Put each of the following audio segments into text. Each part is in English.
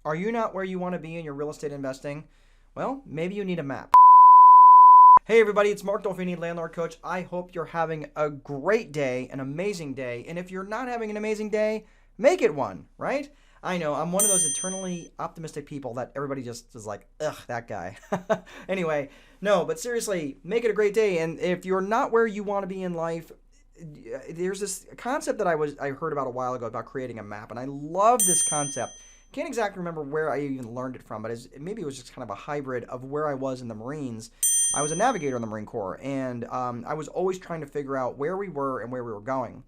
Are you not where you want to be in your real estate investing? Well, maybe you need a map. Hey everybody, it's Mark Dolfini, Landlord Coach. I hope you're having a great day, an amazing day. And if you're not having an amazing day, make it one, right? I know, I'm one of those eternally optimistic people that everybody just is like, ugh, that guy. Anyway, no, but seriously, make it a great day. And if you're not where you want to be in life, there's this concept that I heard about a while ago about creating a map. And I love this concept. Can't exactly remember where I even learned it from, but maybe it was just kind of a hybrid of where I was in the Marines. I was a navigator in the Marine Corps, and I was always trying to figure out where we were and where we were going.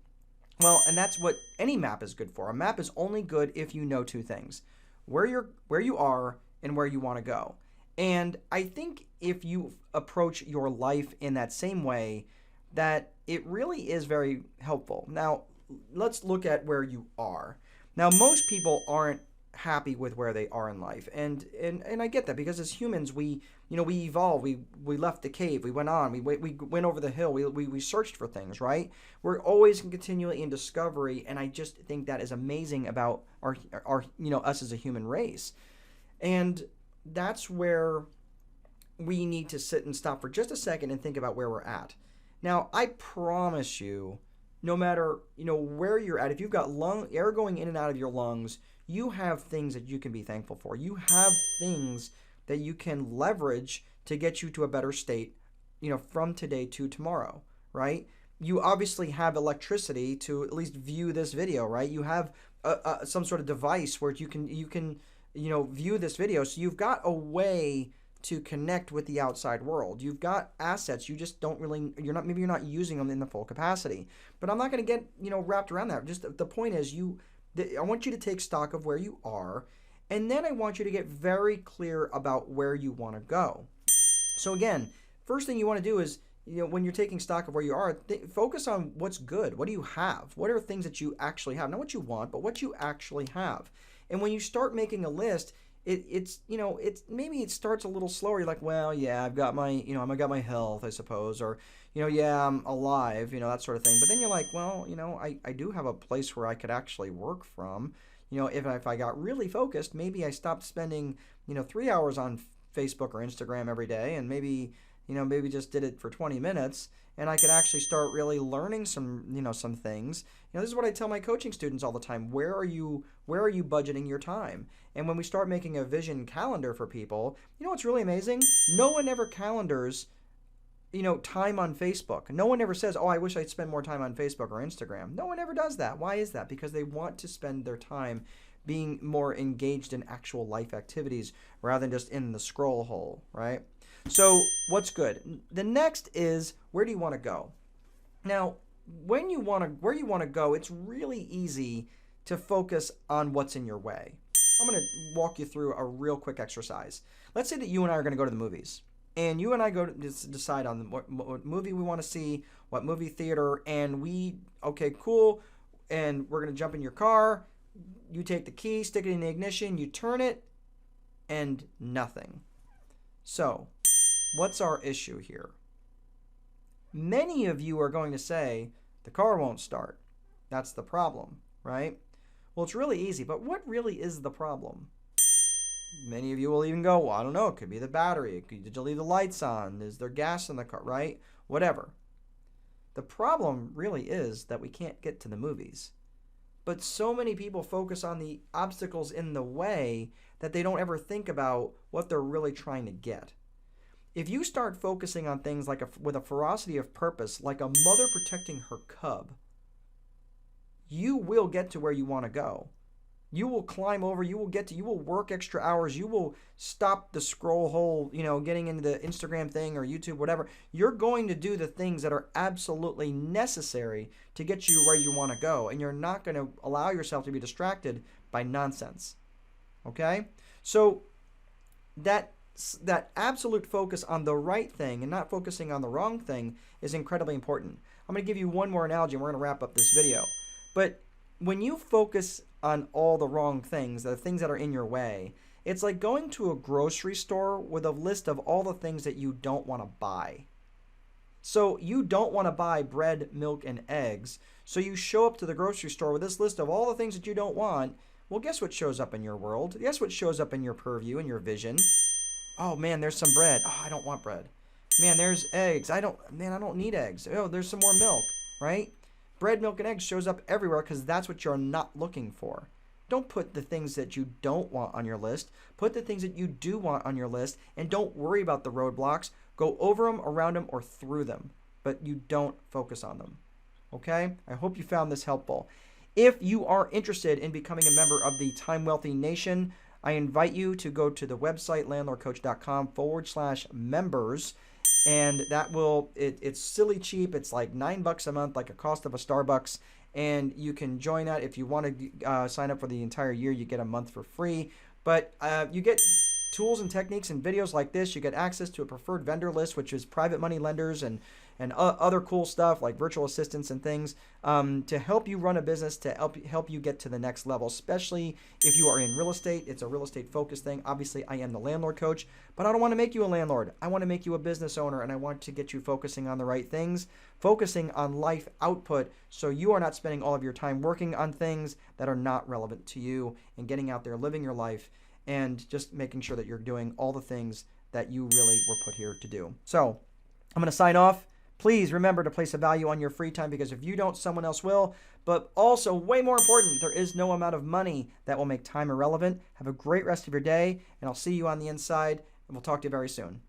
Well, and that's what any map is good for. A map is only good if you know two things: where you are and where you want to go. And I think if you approach your life in that same way, that it really is very helpful. Now, let's look at where you are. Now, most people aren't happy with where they are in life, and I get that, because as humans we evolve, we left the cave, we went on, we went over the hill, we searched for things, right? We're always continually in discovery, and I just think that is amazing about our us as a human race. And that's where we need to sit and stop for just a second and think about where we're at. Now, I promise you, no matter where you're at, if you've got air going in and out of your lungs, you have things that you can be thankful for. You have things that you can leverage to get you to a better state, from today to tomorrow, right? You obviously have electricity to at least view this video, right? You have some sort of device where you can view this video. So you've got a way to connect with the outside world. You've got assets. You just maybe you're not using them in the full capacity. But I'm not going to get, wrapped around that. Just the point is, I want you to take stock of where you are, and then I want you to get very clear about where you want to go. So again, first thing you want to do is, when you're taking stock of where you are, focus on what's good. What do you have? What are things that you actually have? Not what you want, but what you actually have. And when you start making a list, it's maybe it starts a little slower. You're like, well, yeah, I've got my health, I suppose, or yeah, I'm alive, that sort of thing. But then you're like, well, I do have a place where I could actually work from. If I got really focused, maybe I stopped spending 3 hours on Facebook or Instagram every day, and maybe just did it for 20 minutes, and I could actually start really learning some things. This is what I tell my coaching students all the time. Where are you budgeting your time? And when we start making a vision calendar for people, what's really amazing? No one ever calendars time on Facebook. No one ever says, oh, I wish I'd spend more time on Facebook or Instagram. No one ever does that. Why is that? Because they want to spend their time being more engaged in actual life activities rather than just in the scroll hole, right? So what's good? The next is, where do you want to go? Now, where you want to go, it's really easy to focus on what's in your way. I'm going to walk you through a real quick exercise. Let's say that you and I are going to go to the movies. And you and I go to decide on what movie we want to see, what movie theater, and okay, cool, and we're going to jump in your car. You take the key, stick it in the ignition, you turn it, and nothing. So, what's our issue here? Many of you are going to say, the car won't start. That's the problem, right? Well, it's really easy, but what really is the problem? Many of you will even go, well, I don't know, it could be the battery. Did you leave the lights on? Is there gas in the car, right? Whatever. The problem really is that we can't get to the movies. But so many people focus on the obstacles in the way that they don't ever think about what they're really trying to get. If you start focusing on things with a ferocity of purpose, like a mother protecting her cub, you will get to where you want to go. You will climb over, you will work extra hours, you will stop the scroll hole, getting into the Instagram thing or YouTube, whatever. You're going to do the things that are absolutely necessary to get you where you want to go, and you're not going to allow yourself to be distracted by nonsense. Okay? So that absolute focus on the right thing and not focusing on the wrong thing is incredibly important. I'm going to give you one more analogy, and we're going to wrap up this video. But when you focus on all the wrong things, the things that are in your way, it's like going to a grocery store with a list of all the things that you don't want to buy. So you don't want to buy bread, milk, and eggs. So you show up to the grocery store with this list of all the things that you don't want, Well, guess what shows up in your world? Guess what shows up in your purview and your vision? Oh man, there's some bread. Oh, I don't want bread. Man, there's eggs. I don't need eggs. Oh, there's some more milk, right? Bread, milk, and eggs shows up everywhere because that's what you're not looking for. Don't put the things that you don't want on your list. Put the things that you do want on your list, and don't worry about the roadblocks. Go over them, around them, or through them, but you don't focus on them. Okay? I hope you found this helpful. If you are interested in becoming a member of the Time Wealthy Nation, I invite you to go to the website landlordcoach.com/members, and that will, it's silly cheap. It's like $9 a month, like a cost of a Starbucks, and you can join that. If you want to sign up for the entire year, you get a month for free, but you get tools and techniques and videos like this. You get access to a preferred vendor list, which is private money lenders and other cool stuff like virtual assistants and things to help you run a business, to help you get to the next level, especially if you are in real estate. It's a real estate focused thing. Obviously, I am the landlord coach, but I don't want to make you a landlord. I want to make you a business owner, and I want to get you focusing on the right things, focusing on life output, so you are not spending all of your time working on things that are not relevant to you, and getting out there, living your life, and just making sure that you're doing all the things that you really were put here to do. So I'm going to sign off. Please remember to place a value on your free time, because if you don't, someone else will. But also, way more important, there is no amount of money that will make time irrelevant. Have a great rest of your day, and I'll see you on the inside, and we'll talk to you very soon.